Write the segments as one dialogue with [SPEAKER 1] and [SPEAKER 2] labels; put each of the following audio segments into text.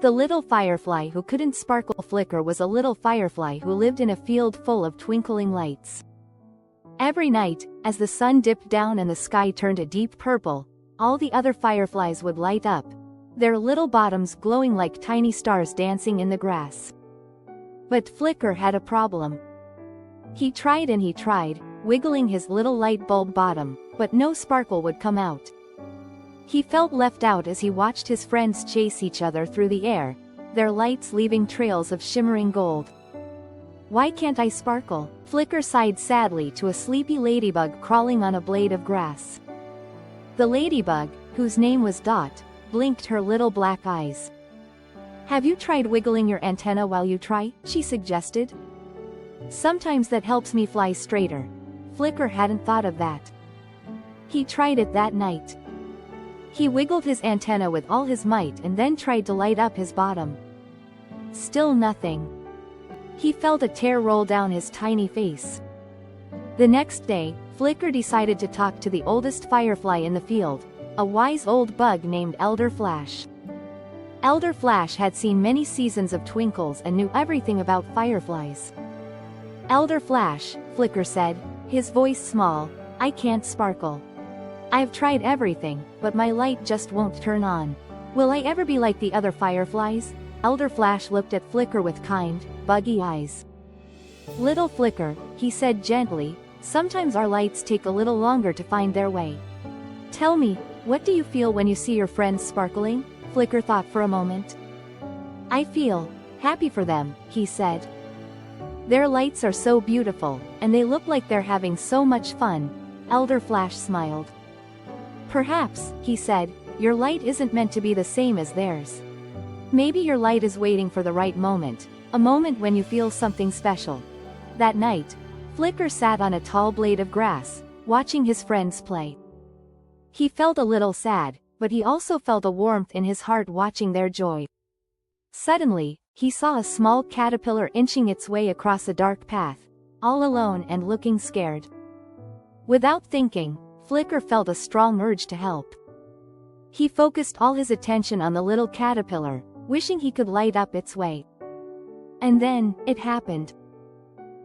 [SPEAKER 1] The little firefly who couldn't sparkle flicker was a little firefly who lived in a field full of twinkling lights. Every night, as the sun dipped down and the sky turned a deep purple, all the other fireflies would light up, their little bottoms glowing like tiny stars dancing in the grass. But Flicker had a problem. He tried and he tried, wiggling his little light bulb bottom, but no sparkle would come out. He felt left out as he watched his friends chase each other through the air, their lights leaving trails of shimmering gold. "Why can't I sparkle?" Flicker sighed sadly to a sleepy ladybug crawling on a blade of grass. The ladybug, whose name was Dot, blinked her little black eyes. "Have you tried wiggling your antenna while you try?" she suggested. "Sometimes that helps me fly straighter." Flicker hadn't thought of that. He tried it that night. He wiggled his antenna with all his might and then tried to light up his bottom. Still nothing. He felt a tear roll down his tiny face. The next day, Flicker decided to talk to the oldest firefly in the field, a wise old bug named Elder Flash. Elder Flash had seen many seasons of twinkles and knew everything about fireflies. "Elder Flash," Flicker said, his voice small, "I can't sparkle. I've tried everything, but my light just won't turn on. Will I ever be like the other fireflies?" Elder Flash looked at Flicker with kind, buggy eyes. "Little Flicker," he said gently, "sometimes our lights take a little longer to find their way. Tell me, what do you feel when you see your friends sparkling?" Flicker thought for a moment. "I feel happy for them," he said. "Their lights are so beautiful, and they look like they're having so much fun." Elder Flash smiled. "Perhaps," he said, "your light isn't meant to be the same as theirs. Maybe your light is waiting for the right moment, a moment when you feel something special." That night, Flicker sat on a tall blade of grass, watching his friends play. He felt a little sad, but he also felt a warmth in his heart watching their joy. Suddenly, he saw a small caterpillar inching its way across a dark path, all alone and looking scared. Without thinking, Flicker felt a strong urge to help. He focused all his attention on the little caterpillar, wishing he could light up its way. And then, it happened.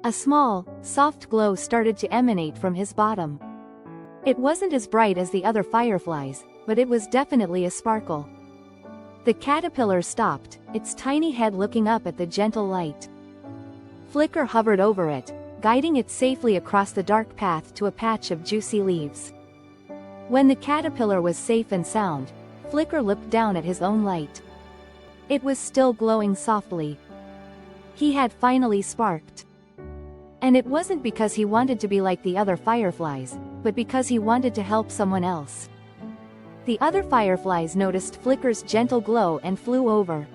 [SPEAKER 1] A small, soft glow started to emanate from his bottom. It wasn't as bright as the other fireflies, but it was definitely a sparkle. The caterpillar stopped, its tiny head looking up at the gentle light. Flicker hovered over it, guiding it safely across the dark path to a patch of juicy leaves. When the caterpillar was safe and sound, Flicker looked down at his own light. It was still glowing softly. He had finally sparked. And it wasn't because he wanted to be like the other fireflies, but because he wanted to help someone else. The other fireflies noticed Flicker's gentle glow and flew over.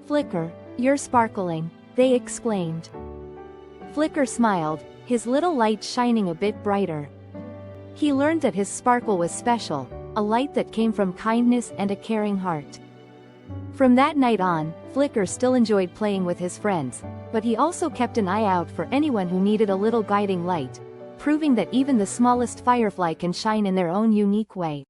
[SPEAKER 1] "Flicker, you're sparkling," they exclaimed. Flicker smiled, his little light shining a bit brighter. He learned that his sparkle was special, a light that came from kindness and a caring heart. From that night on, Flicker still enjoyed playing with his friends, but he also kept an eye out for anyone who needed a little guiding light, proving that even the smallest firefly can shine in their own unique way.